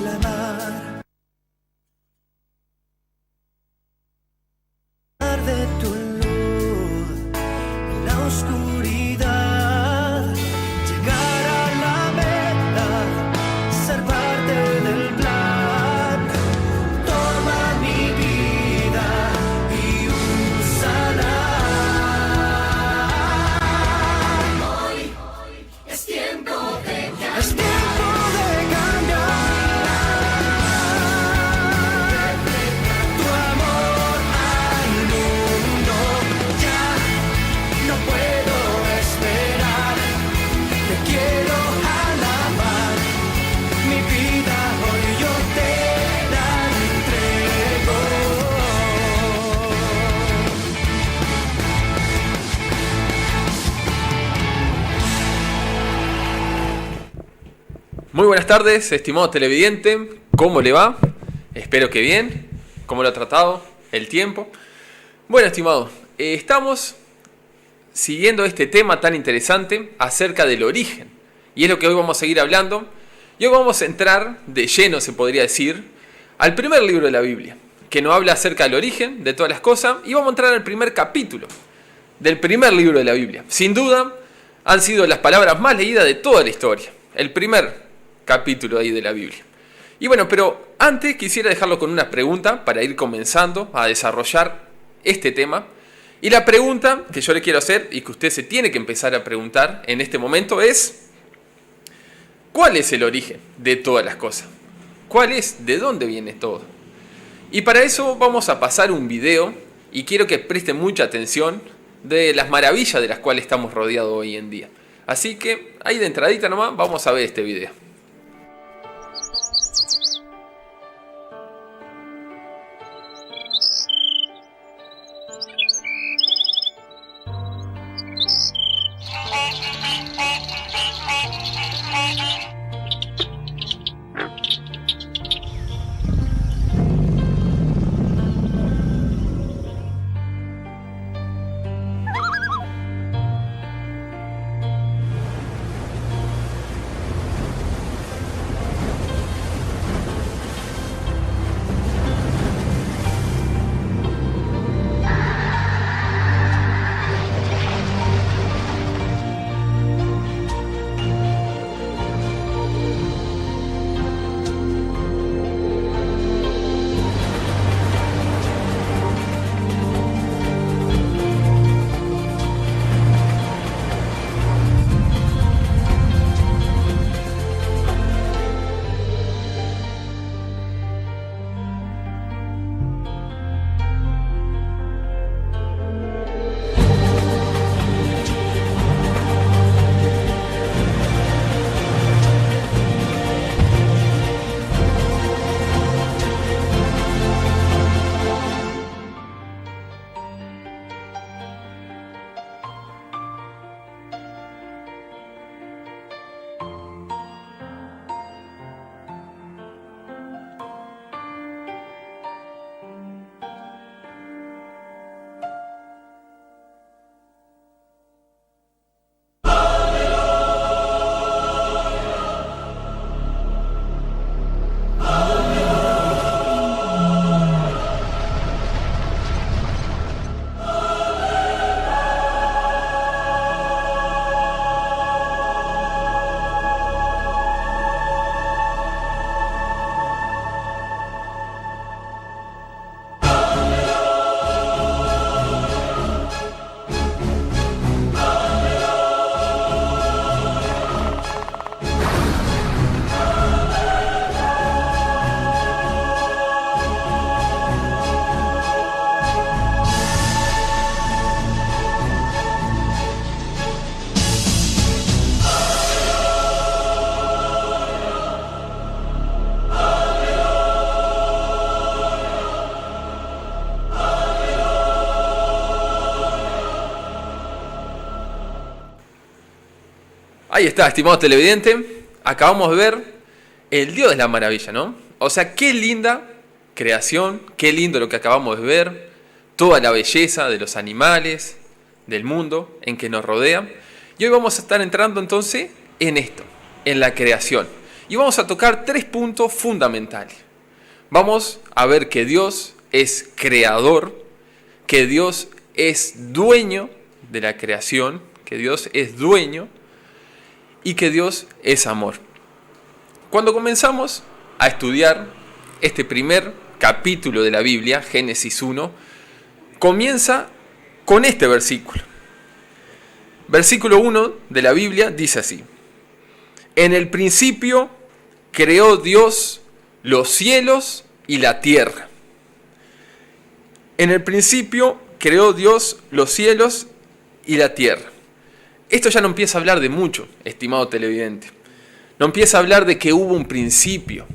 clamar de tu luz en la oscuridad, llegar a la meta, ser parte del plan. Toma mi vida y úsala. Hoy es tiempo de cambiar. Es tiempo de cambiar. Tu amor al mundo ya no puedo esperar. Te quiero alabar. Mi vida hoy yo te la entrego. Muy buenas tardes, estimado televidente. ¿Cómo le va? Espero que bien. ¿Cómo lo ha tratado el tiempo? Bueno, estimado, estamos siguiendo este tema tan interesante acerca del origen. Y es lo que hoy vamos a seguir hablando. Y hoy vamos a entrar de lleno, se podría decir, al primer libro de la Biblia, que nos habla acerca del origen de todas las cosas. Y vamos a entrar al primer capítulo del primer libro de la Biblia. Sin duda, han sido las palabras más leídas de toda la historia. El primer capítulo ahí de la Biblia. Y bueno, pero antes quisiera dejarlo con una pregunta para ir comenzando a desarrollar este tema. Y la pregunta que yo le quiero hacer y que usted se tiene que empezar a preguntar en este momento es: ¿cuál es el origen de todas las cosas? ¿Cuál es? ¿De dónde viene todo? Y para eso vamos a pasar un video y quiero que presten mucha atención de las maravillas de las cuales estamos rodeados hoy en día. Así que ahí de entradita nomás vamos a ver este video. Ahí está, estimado televidente. Acabamos de ver el Dios de la maravilla, ¿no? O sea, qué linda creación, qué lindo lo que acabamos de ver. Toda la belleza de los animales, del mundo en que nos rodea. Y hoy vamos a estar entrando entonces en esto, en la creación. y vamos a tocar 3 puntos fundamentales. Vamos a ver que Dios es creador, que Dios es dueño de la creación, que Dios es dueño y que Dios es amor. Cuando comenzamos a estudiar este primer capítulo de la Biblia, Génesis 1, comienza con este versículo. Versículo 1 de la Biblia dice así: en el principio creó Dios los cielos y la tierra. En el principio creó Dios los cielos y la tierra. Esto ya no empieza a hablar de mucho, estimado televidente. No empieza a hablar de que hubo un principio.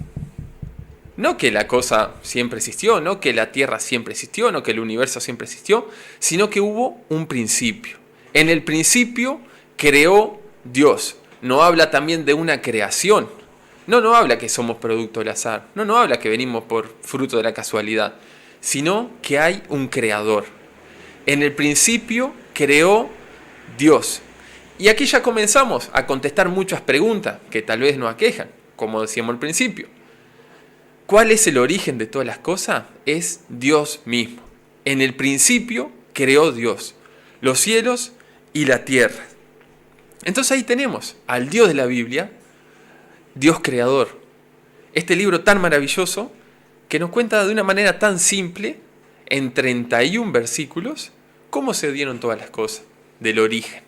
No que la cosa siempre existió, no que la tierra siempre existió, no que el universo siempre existió, sino que hubo un principio. En el principio creó Dios. No habla también de una creación. No habla que somos producto del azar. No habla que venimos por fruto de la casualidad. Sino que hay un creador. En el principio creó Dios. Y aquí ya comenzamos a contestar muchas preguntas que tal vez nos aquejan, como decíamos al principio. ¿Cuál es el origen de todas las cosas? Es Dios mismo. En el principio creó Dios los cielos y la tierra. Entonces ahí tenemos al Dios de la Biblia, Dios creador. Este libro tan maravilloso que nos cuenta de una manera tan simple, en 31 versículos, cómo se dieron todas las cosas, del origen.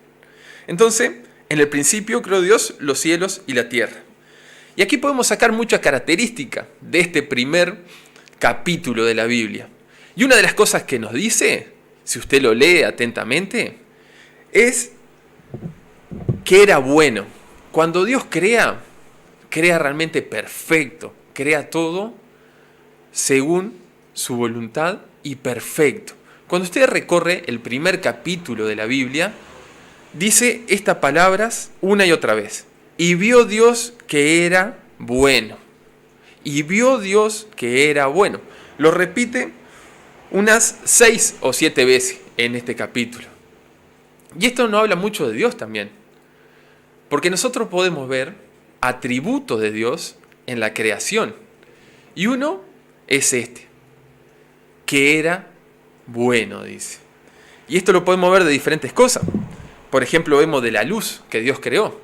Entonces, en el principio creó Dios los cielos y la tierra. Y aquí podemos sacar muchas características de este primer capítulo de la Biblia. Y una de las cosas que nos dice, si usted lo lee atentamente, es que era bueno. Cuando Dios crea realmente perfecto, crea todo según su voluntad y perfecto. Cuando usted recorre el primer capítulo de la Biblia, dice estas palabras una y otra vez. Y vio Dios que era bueno. Y vio Dios que era bueno. Lo repite unas 6 o 7 veces en este capítulo. Y esto no habla mucho de Dios también. Porque nosotros podemos ver atributos de Dios en la creación. Y uno es este, que era bueno, dice. Y esto lo podemos ver de diferentes cosas. Por ejemplo, vemos de la luz que Dios creó.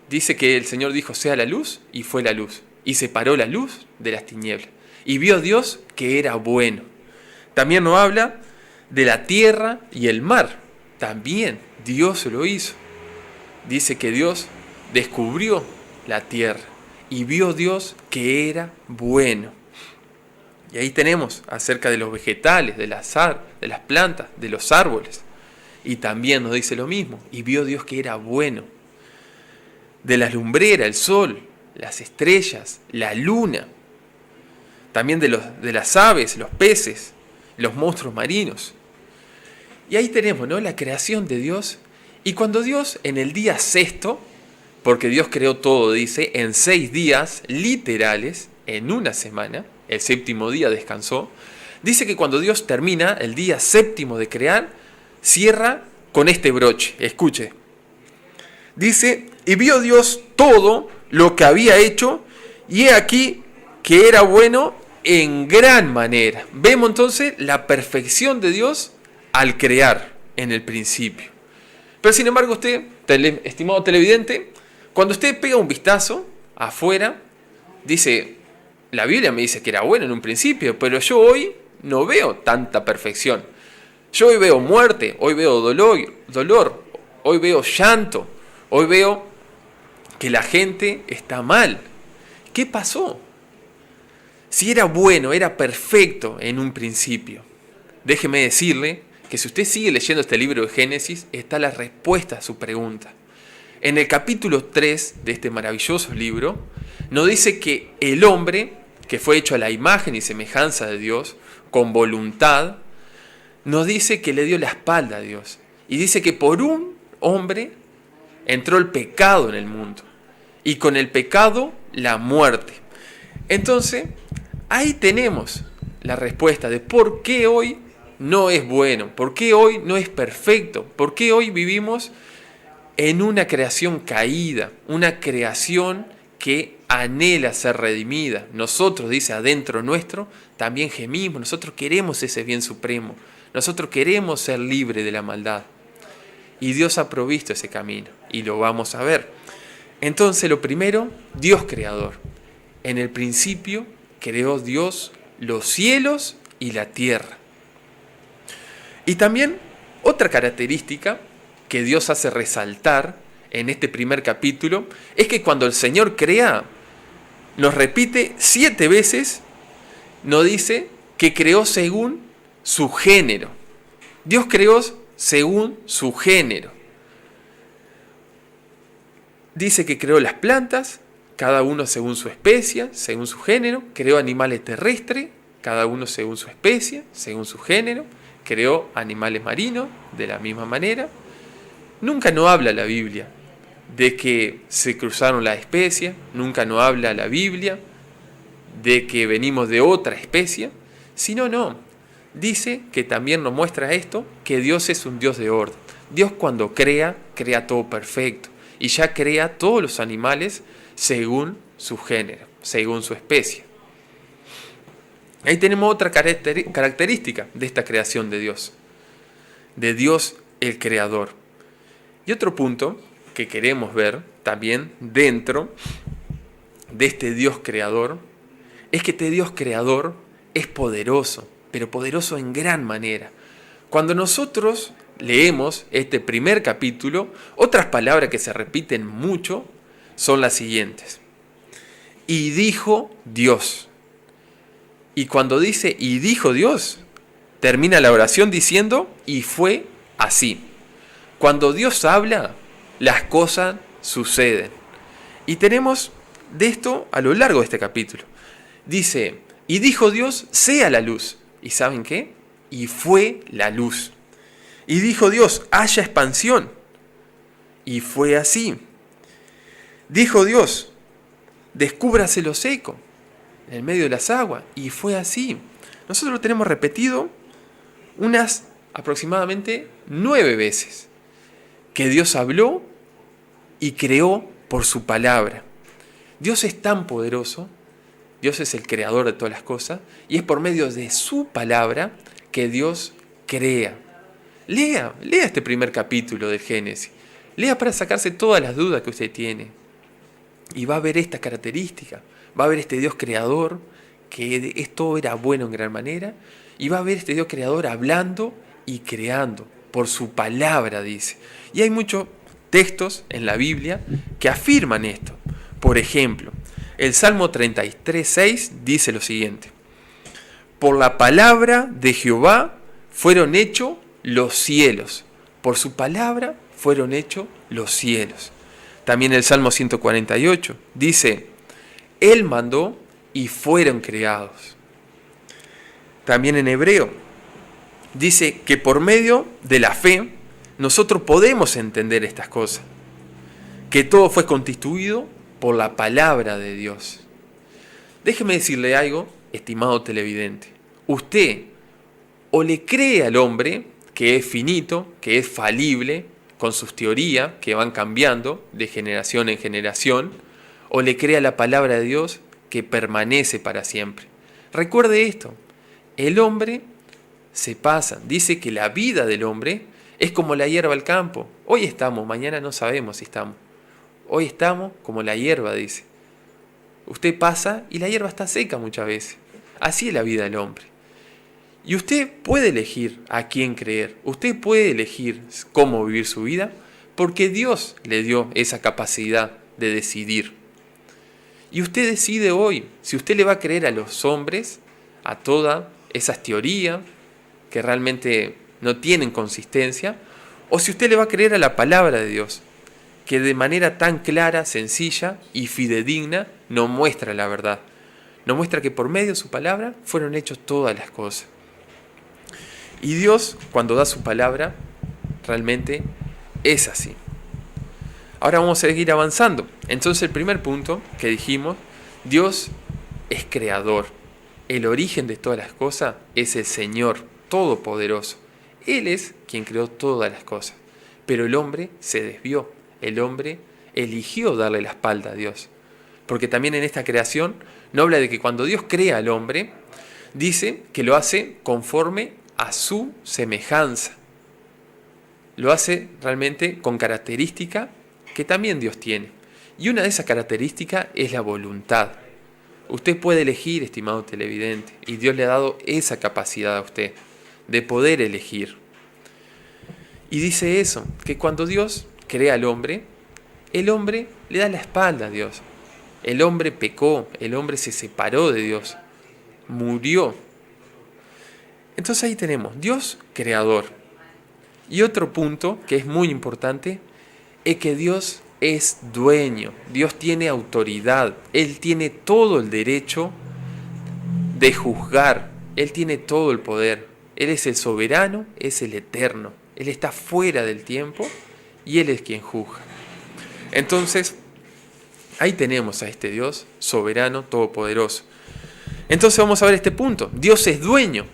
Dice que el Señor dijo, sea la luz, y fue la luz. Y separó la luz de las tinieblas. Y vio Dios que era bueno. También nos habla de la tierra y el mar. También Dios lo hizo. Dice que Dios descubrió la tierra. Y vio Dios que era bueno. Y ahí tenemos acerca de los vegetales, de las plantas, de los árboles. Y también nos dice lo mismo. Y vio Dios que era bueno. De las lumbreras, el sol, las estrellas, la luna. También de las aves, los peces, los monstruos marinos. Y ahí tenemos, ¿no?, la creación de Dios. Y cuando Dios en el día sexto, porque Dios creó todo, dice, en 6 días literales, en una semana, el séptimo día descansó. Dice que cuando Dios termina el día séptimo de crear, cierra con este broche. Escuche. Dice, y vio Dios todo lo que había hecho, y he aquí que era bueno en gran manera. Vemos entonces la perfección de Dios al crear en el principio. Pero sin embargo usted, estimado televidente, cuando usted pega un vistazo afuera, dice, la Biblia me dice que era bueno en un principio, pero yo hoy no veo tanta perfección. Yo hoy veo muerte, hoy veo dolor, hoy veo llanto, hoy veo que la gente está mal. ¿Qué pasó? Si era bueno, era perfecto en un principio. Déjeme decirle que si usted sigue leyendo este libro de Génesis, está la respuesta a su pregunta. En el capítulo 3 de este maravilloso libro, nos dice que el hombre, que fue hecho a la imagen y semejanza de Dios, con voluntad, nos dice que le dio la espalda a Dios. Y dice que por un hombre entró el pecado en el mundo. Y con el pecado, la muerte. Entonces, ahí tenemos la respuesta de por qué hoy no es bueno, por qué hoy no es perfecto, por qué hoy vivimos en una creación caída, una creación que anhela ser redimida. Nosotros, dice, adentro nuestro, también gemimos. Nosotros queremos ese bien supremo. Nosotros queremos ser libres de la maldad. Y Dios ha provisto ese camino. Y lo vamos a ver. Entonces, lo primero, Dios creador. En el principio creó Dios los cielos y la tierra. Y también otra característica que Dios hace resaltar en este primer capítulo es que cuando el Señor crea, nos repite 7 veces, nos dice que creó según su género. Dios creó según su género. Dice que creó las plantas, cada uno según su especie, según su género. Creó animales terrestres, cada uno según su especie, según su género. Creó animales marinos de la misma manera. Nunca nos habla la Biblia de que se cruzaron las especies, nunca nos habla la Biblia de que venimos de otra especie, sino no. Dice que también nos muestra esto, que Dios es un Dios de orden. Dios cuando crea, crea todo perfecto y ya crea todos los animales según su género, según su especie. Ahí tenemos otra característica de esta creación de Dios el creador. Y otro punto que queremos ver también dentro de este Dios creador es que este Dios creador es poderoso, pero poderoso en gran manera. Cuando nosotros leemos este primer capítulo, otras palabras que se repiten mucho son las siguientes. Y dijo Dios. Y cuando dice y dijo Dios, termina la oración diciendo y fue así. Cuando Dios habla, las cosas suceden. Y tenemos de esto a lo largo de este capítulo. Dice, y dijo Dios, sea la luz. ¿Y saben qué? Y fue la luz. Y dijo Dios, haya expansión. Y fue así. Dijo Dios, descúbrase lo seco en el medio de las aguas. Y fue así. Nosotros lo tenemos repetido unas aproximadamente 9 veces. Que Dios habló y creó por su palabra. Dios es tan poderoso, Dios es el creador de todas las cosas, y es por medio de su palabra que Dios crea. Lea este primer capítulo del Génesis. Lea para sacarse todas las dudas que usted tiene. Y va a ver esta característica. Va a ver este Dios creador, que esto era bueno en gran manera, y va a ver este Dios creador hablando y creando. Por su palabra, dice. Y hay muchos textos en la Biblia que afirman esto. Por ejemplo, el Salmo 33:6 dice lo siguiente. Por la palabra de Jehová fueron hechos los cielos. Por su palabra fueron hechos los cielos. También el Salmo 148 dice, Él mandó y fueron creados. También en Hebreo dice que por medio de la fe nosotros podemos entender estas cosas. Que todo fue constituido por la palabra de Dios. Déjeme decirle algo, estimado televidente. Usted o le cree al hombre que es finito, que es falible, con sus teorías que van cambiando de generación en generación, o le cree a la palabra de Dios que permanece para siempre. Recuerde esto, el hombre se pasa. Dice que la vida del hombre es como la hierba al campo. Hoy estamos, mañana no sabemos si estamos. Hoy estamos como la hierba, dice. Usted pasa y la hierba está seca muchas veces. Así es la vida del hombre. Y usted puede elegir a quién creer. Usted puede elegir cómo vivir su vida porque Dios le dio esa capacidad de decidir. Y usted decide hoy si usted le va a creer a los hombres, a todas esas teorías que realmente no tienen consistencia, o si usted le va a creer a la palabra de Dios, que de manera tan clara, sencilla y fidedigna nos muestra la verdad. Nos muestra que por medio de su palabra fueron hechas todas las cosas. Y Dios, cuando da su palabra, realmente es así. Ahora vamos a seguir avanzando. Entonces el primer punto que dijimos, Dios es creador. El origen de todas las cosas es el Señor Todopoderoso. Él es quien creó todas las cosas. Pero el hombre se desvió. El hombre eligió darle la espalda a Dios. porque también en esta creación no habla de que cuando Dios crea al hombre, dice que lo hace conforme a su semejanza. Lo hace realmente con características que también Dios tiene. Y una de esas características es la voluntad. Usted puede elegir, estimado televidente, y Dios le ha dado esa capacidad a usted de poder elegir. Y dice eso, que cuando Dios crea al hombre, el hombre le da la espalda a Dios. El hombre pecó, el hombre se separó de Dios, murió. Entonces ahí tenemos Dios creador. Y otro punto que es muy importante es que Dios es dueño, Dios tiene autoridad, Él tiene todo el derecho de juzgar, Él tiene todo el poder, Él es el soberano, es el eterno, Él está fuera del tiempo y Él es quien juzga. Entonces, ahí tenemos a este Dios soberano, todopoderoso. Entonces vamos a ver este punto, Dios es dueño.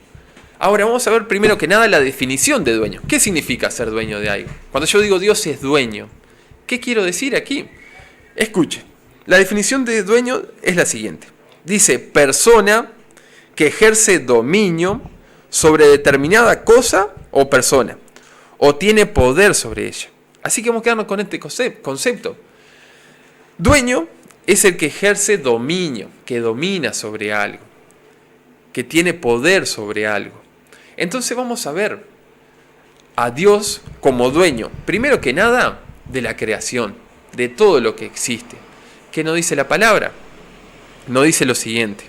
Ahora vamos a ver primero que nada la definición de dueño. ¿Qué significa ser dueño de algo? Cuando yo digo Dios es dueño, ¿qué quiero decir aquí? Escuche, la definición de dueño es la siguiente. Dice, persona que ejerce dominio sobre determinada cosa o persona, o tiene poder sobre ella. Así que vamos a quedarnos con este concepto. Dueño es el que ejerce dominio, que domina sobre algo, que tiene poder sobre algo. Entonces vamos a ver a Dios como dueño, primero que nada, de la creación, de todo lo que existe. ¿Qué nos dice la palabra? Nos dice lo siguiente.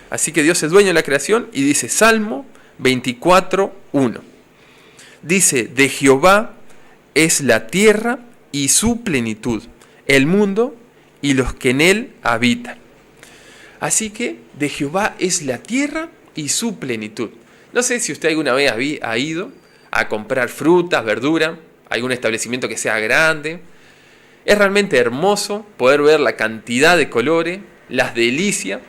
Así que Dios es dueño de la creación y dice Salmo 24:1. Dice, de Jehová es la tierra y su plenitud, el mundo y los que en él habitan. Así que de Jehová es la tierra y su plenitud. No sé si usted alguna vez ha ido a comprar frutas, verduras, algún establecimiento que sea grande. Es realmente hermoso poder ver la cantidad de colores, las delicias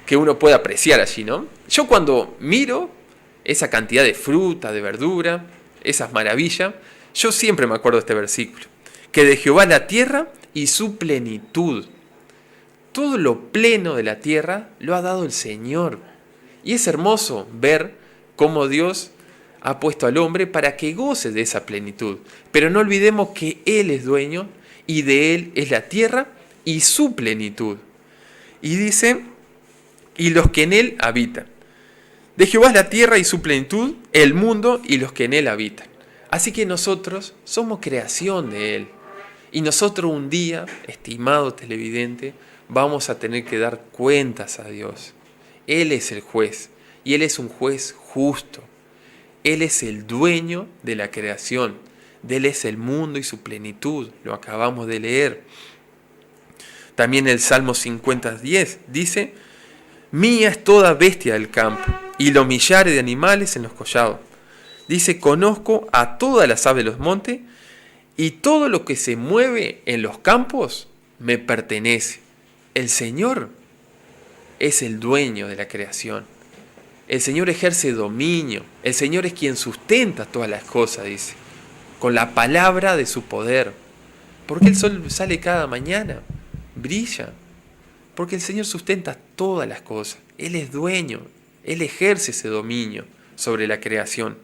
que uno puede apreciar allí, ¿no? Yo cuando miro esa cantidad de fruta, de verdura, esas maravillas, yo siempre me acuerdo de este versículo. Que de Jehová la tierra y su plenitud. Todo lo pleno de la tierra lo ha dado el Señor. Y es hermoso ver cómo Dios ha puesto al hombre para que goce de esa plenitud. Pero no olvidemos que Él es dueño y de Él es la tierra y su plenitud. Y dice, y los que en Él habitan. De Jehová es la tierra y su plenitud, el mundo y los que en Él habitan. Así que nosotros somos creación de Él. Y nosotros un día, estimado televidente, vamos a tener que dar cuentas a Dios. Él es el juez y Él es un juez justo. Él es el dueño de la creación. De Él es el mundo y su plenitud. Lo acabamos de leer. También el Salmo 50:10 dice, mía es toda bestia del campo y los millares de animales en los collados. Dice, conozco a todas las aves de los montes y todo lo que se mueve en los campos me pertenece. El Señor es el dueño de la creación. El Señor ejerce dominio. El Señor es quien sustenta todas las cosas, dice, con la palabra de su poder. ¿Por qué el sol sale cada mañana? Brilla. Porque el Señor sustenta todas las cosas. Él es dueño. Él ejerce ese dominio sobre la creación.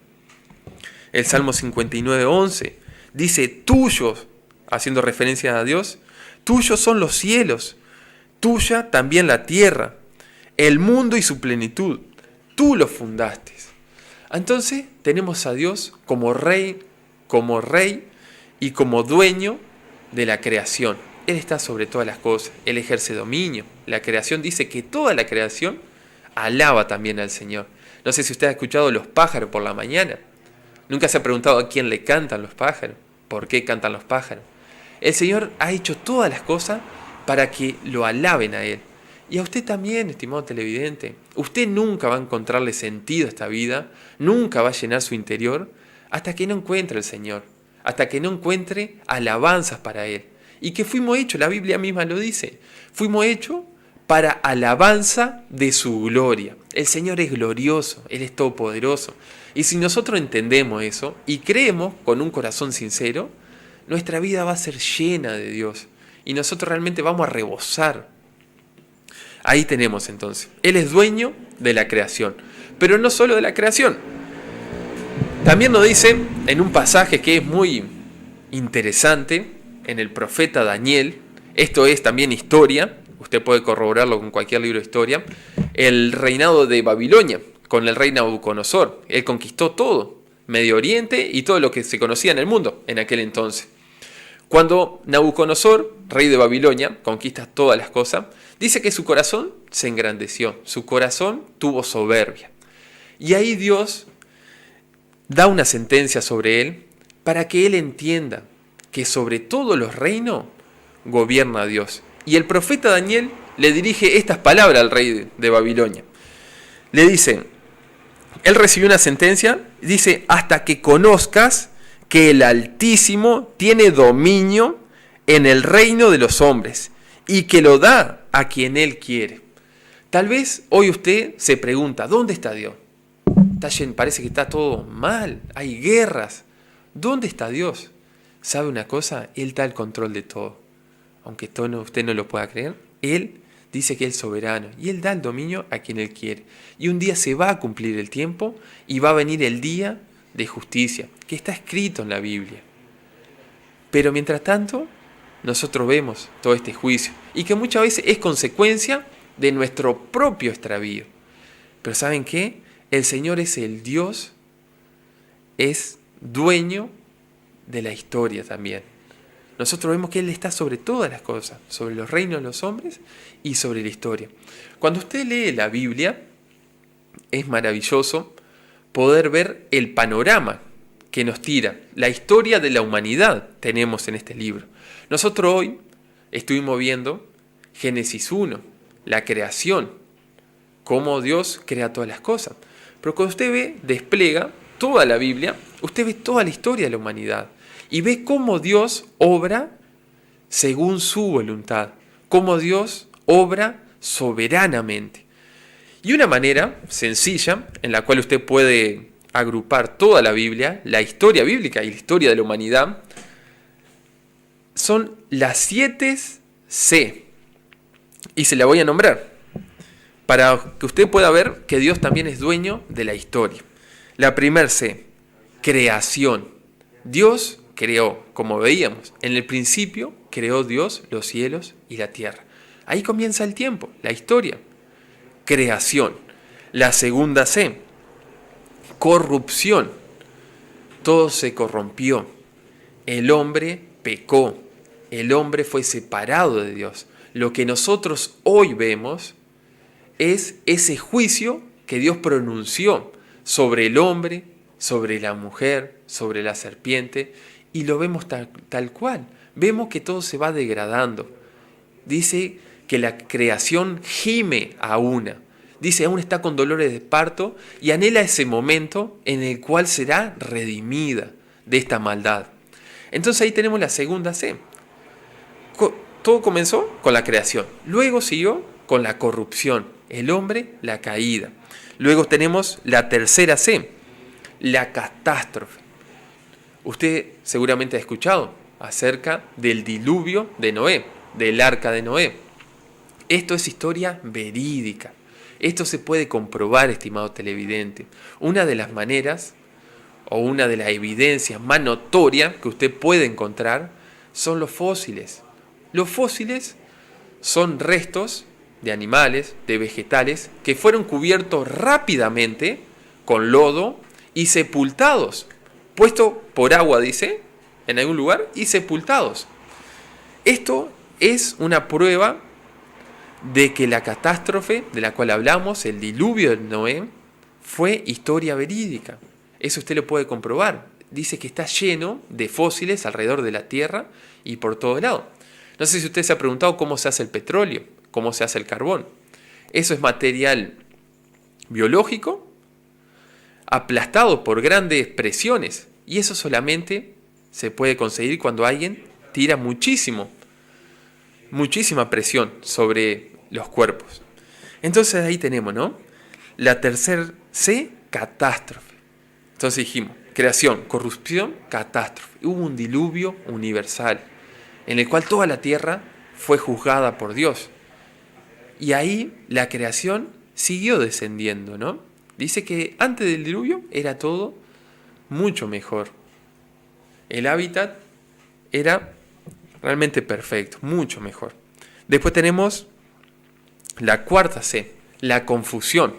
El Salmo 59:11 dice, tuyos, haciendo referencia a Dios, tuyos son los cielos, tuya también la tierra, el mundo y su plenitud. Tú lo fundaste. Entonces tenemos a Dios como rey y como dueño de la creación. Él está sobre todas las cosas. Él ejerce dominio. La creación dice que toda la creación alaba también al Señor. No sé si usted ha escuchado los pájaros por la mañana. ¿Nunca se ha preguntado a quién le cantan los pájaros? ¿Por qué cantan los pájaros? El Señor ha hecho todas las cosas para que lo alaben a Él. Y a usted también, estimado televidente. Usted nunca va a encontrarle sentido a esta vida, nunca va a llenar su interior, hasta que no encuentre al Señor, hasta que no encuentre alabanzas para Él. Y que fuimos hechos, la Biblia misma lo dice, fuimos hechos para alabanza de su gloria. El Señor es glorioso, Él es todopoderoso. Y si nosotros entendemos eso y creemos con un corazón sincero, nuestra vida va a ser llena de Dios. Y nosotros realmente vamos a rebosar Ahí tenemos entonces. Él es dueño de la creación. Pero no solo de la creación. También nos dice en un pasaje que es muy interesante, en el profeta Daniel, esto es también historia, usted puede corroborarlo con cualquier libro de historia, el reinado de Babilonia, con el rey Nabucodonosor. Él conquistó todo, Medio Oriente y todo lo que se conocía en el mundo en aquel entonces. Cuando Nabucodonosor, rey de Babilonia, conquista todas las cosas, dice que su corazón se engrandeció, su corazón tuvo soberbia. Y ahí Dios da una sentencia sobre él para que él entienda que sobre todos los reinos gobierna Dios. Y el profeta Daniel le dirige estas palabras al rey de Babilonia. Le dice, él recibió una sentencia, dice, hasta que conozcas que el Altísimo tiene dominio en el reino de los hombres y que lo da a quien Él quiere. Tal vez hoy usted se pregunta, ¿dónde está Dios? Parece que está todo mal, hay guerras. ¿Dónde está Dios? ¿Sabe una cosa? Él da el control de todo. Aunque usted no lo pueda creer, Él dice que Él es soberano y Él da el dominio a quien Él quiere. Y un día se va a cumplir el tiempo y va a venir el día de justicia, que está escrito en la Biblia. Pero mientras tanto, nosotros vemos todo este juicio y que muchas veces es consecuencia de nuestro propio extravío. Pero ¿saben qué? El Señor es el Dios, es dueño de la historia también. Nosotros vemos que Él está sobre todas las cosas, sobre los reinos de los hombres y sobre la historia. Cuando usted lee la Biblia, es maravilloso poder ver el panorama que nos tira, la historia de la humanidad tenemos en este libro. Nosotros hoy estuvimos viendo Génesis 1, la creación, cómo Dios crea todas las cosas. Pero cuando usted despliega toda la Biblia, usted ve toda la historia de la humanidad y ve cómo Dios obra según su voluntad, cómo Dios obra soberanamente. Y una manera sencilla en la cual usted puede agrupar toda la Biblia, la historia bíblica y la historia de la humanidad, son las 7 C. Y se la voy a nombrar, para que usted pueda ver que Dios también es dueño de la historia. La primera C, creación. Dios creó, como veíamos, en el principio creó Dios los cielos y la tierra. Ahí comienza el tiempo, la historia. Creación. La segunda C, corrupción. Todo se corrompió. El hombre pecó. El hombre fue separado de Dios. Lo que nosotros hoy vemos es ese juicio que Dios pronunció sobre el hombre, sobre la mujer, sobre la serpiente, y lo vemos tal cual. Vemos que todo se va degradando. Dice que la creación gime a una. Dice, aún está con dolores de parto y anhela ese momento en el cual será redimida de esta maldad. Entonces ahí tenemos la segunda C. Todo comenzó con la creación. Luego siguió con la corrupción. El hombre, la caída. Luego tenemos la tercera C, la catástrofe. Usted seguramente ha escuchado acerca del diluvio de Noé, del arca de Noé. Esto es historia verídica. Esto se puede comprobar, estimado televidente. Una de las maneras o una de las evidencias más notorias que usted puede encontrar son los fósiles. Los fósiles son restos de animales, de vegetales, que fueron cubiertos rápidamente con lodo y sepultados. Puesto por agua, dice, en algún lugar, y sepultados. Esto es una prueba de que la catástrofe de la cual hablamos, el diluvio de Noé, fue historia verídica. Eso usted lo puede comprobar. Dice que está lleno de fósiles alrededor de la Tierra y por todo lado. No sé si usted se ha preguntado cómo se hace el petróleo, cómo se hace el carbón. Eso es material biológico aplastado por grandes presiones. Y eso solamente se puede conseguir cuando alguien tira muchísima presión sobre los cuerpos. Entonces ahí tenemos, ¿no? La tercera C, catástrofe. Entonces dijimos, creación, corrupción, catástrofe. Hubo un diluvio universal en el cual toda la tierra fue juzgada por Dios. Y ahí la creación siguió descendiendo, ¿no? Dice que antes del diluvio era todo mucho mejor. El hábitat era realmente perfecto, mucho mejor. Después tenemos la cuarta C, la confusión.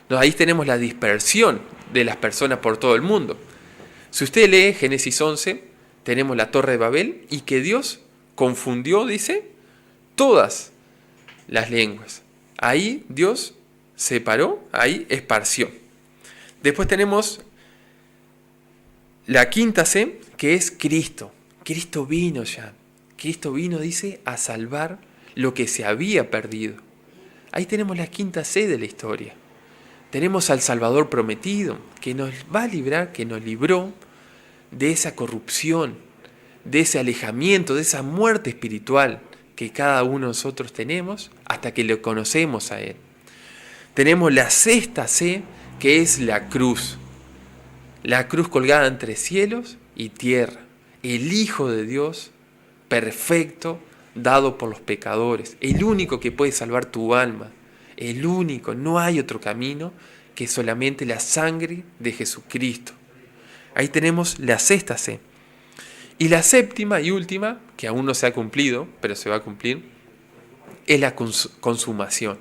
Ahí tenemos la dispersión de las personas por todo el mundo. Si usted lee Génesis 11, tenemos la Torre de Babel y que Dios confundió, dice, todas las lenguas. Ahí Dios separó, ahí esparció. Después tenemos la quinta C, que es Cristo. Cristo vino ya. Cristo vino, dice, a salvar lo que se había perdido. Ahí tenemos la quinta C de la historia. Tenemos al Salvador prometido, que nos va a librar, que nos libró de esa corrupción, de ese alejamiento, de esa muerte espiritual que cada uno de nosotros tenemos hasta que lo conocemos a Él. Tenemos la sexta C, que es la cruz. La cruz colgada entre cielos y tierra. El Hijo de Dios, perfecto, dado por los pecadores. El único que puede salvar tu alma. El único, no hay otro camino que solamente la sangre de Jesucristo. Ahí tenemos la sexta C. Y la séptima y última, que aún no se ha cumplido, pero se va a cumplir, es la consumación.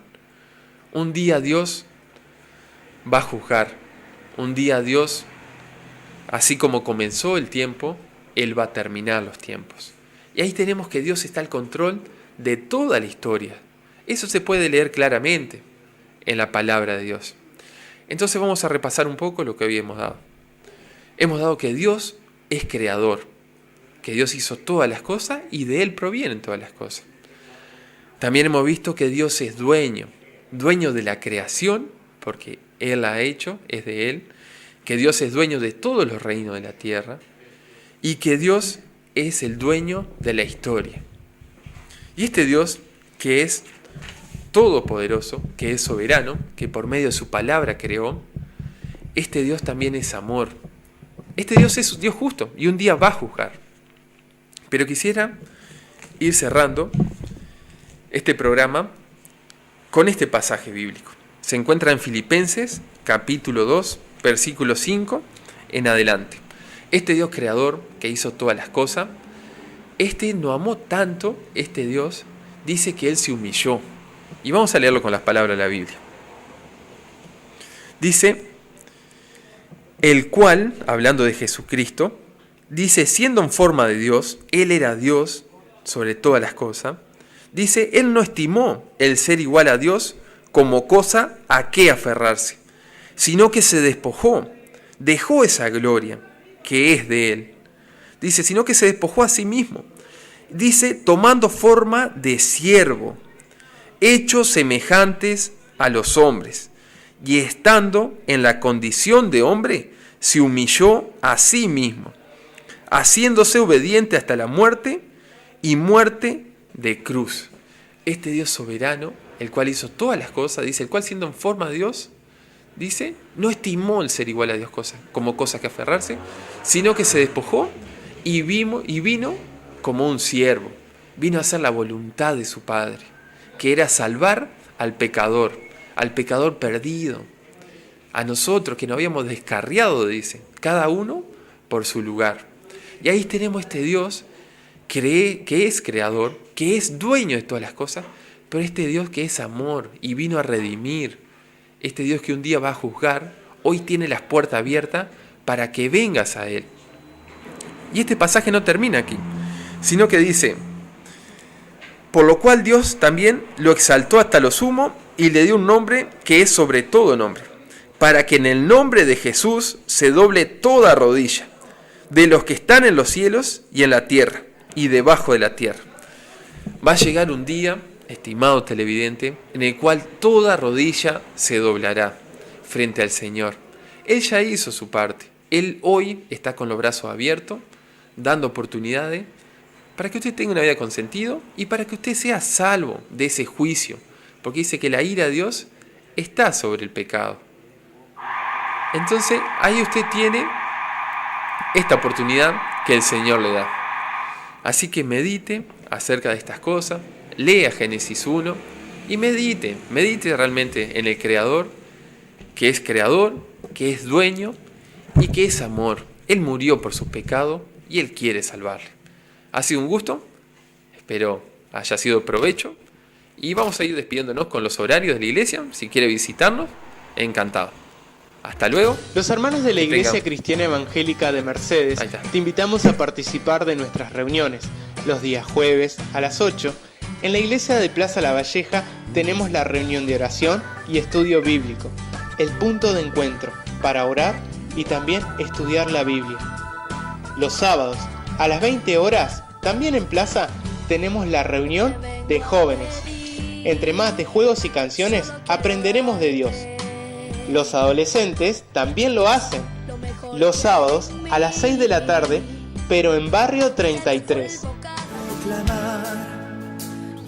Un día Dios va a juzgar. Un día Dios, así como comenzó el tiempo, Él va a terminar los tiempos. Y ahí tenemos que Dios está al control de toda la historia. Eso se puede leer claramente en la palabra de Dios. Entonces vamos a repasar un poco lo que hoy hemos dado. Hemos dado que Dios es creador, que Dios hizo todas las cosas y de Él provienen todas las cosas. También hemos visto que Dios es dueño de la creación, porque Él la ha hecho, es de Él, que Dios es dueño de todos los reinos de la tierra y que Dios es el dueño de la historia. Y este Dios que es todopoderoso, que es soberano, que por medio de su palabra creó, este Dios también es amor. Este Dios es un Dios justo y un día va a juzgar. Pero quisiera ir cerrando este programa con este pasaje bíblico. Se encuentra en Filipenses, capítulo 2, versículo 5 en adelante. Este Dios creador que hizo todas las cosas, este no amó tanto, este Dios dice que Él se humilló. Y vamos a leerlo con las palabras de la Biblia. Dice, el cual, hablando de Jesucristo, dice, siendo en forma de Dios, Él era Dios sobre todas las cosas. Dice, Él no estimó el ser igual a Dios como cosa a qué aferrarse, sino que se despojó, dejó esa gloria que es de Él. Dice, sino que se despojó a sí mismo. Dice, tomando forma de siervo, hechos semejantes a los hombres, y estando en la condición de hombre, se humilló a sí mismo, haciéndose obediente hasta la muerte y muerte de cruz. Este Dios soberano, el cual hizo todas las cosas, dice, el cual siendo en forma de Dios, dice, no estimó el ser igual a Dios como cosas que aferrarse, sino que se despojó y vino como un siervo. Vino a hacer la voluntad de su Padre, que era salvar al pecador perdido, a nosotros que nos habíamos descarriado, dice, cada uno por su lugar. Y ahí tenemos este Dios que es creador, que es dueño de todas las cosas, pero este Dios que es amor y vino a redimir, este Dios que un día va a juzgar, hoy tiene las puertas abiertas para que vengas a Él. Y este pasaje no termina aquí, sino que dice, por lo cual Dios también lo exaltó hasta lo sumo y le dio un nombre que es sobre todo nombre, para que en el nombre de Jesús se doble toda rodilla, de los que están en los cielos y en la tierra y debajo de la tierra. Va a llegar un día, estimado televidente, en el cual toda rodilla se doblará frente al Señor. Él ya hizo su parte. Él hoy está con los brazos abiertos, dando oportunidades para que usted tenga una vida con sentido y para que usted sea salvo de ese juicio. Porque dice que la ira de Dios está sobre el pecado. Entonces, ahí usted tiene esta oportunidad que el Señor le da. Así que medite acerca de estas cosas, lea Génesis 1 y medite realmente en el Creador, que es dueño y que es amor. Él murió por sus pecados y Él quiere salvarle. Ha sido un gusto, espero haya sido de provecho, y vamos a ir despidiéndonos con los horarios de la iglesia. Si quiere visitarnos, encantado. Hasta luego. Los hermanos de la Que Iglesia tengan- Cristiana Evangélica de Mercedes Ahí está. te invitamos a participar de nuestras reuniones los días jueves a las 8. En la iglesia de Plaza La Valleja tenemos la reunión de oración y estudio bíblico, el punto de encuentro para orar y también estudiar la Biblia. Los sábados a las 20 horas, también en Plaza, tenemos la reunión de jóvenes. Entre más de juegos y canciones, aprenderemos de Dios. Los adolescentes también lo hacen, los sábados a las 6 de la tarde, pero en Barrio 33. proclamar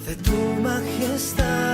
de tu majestad.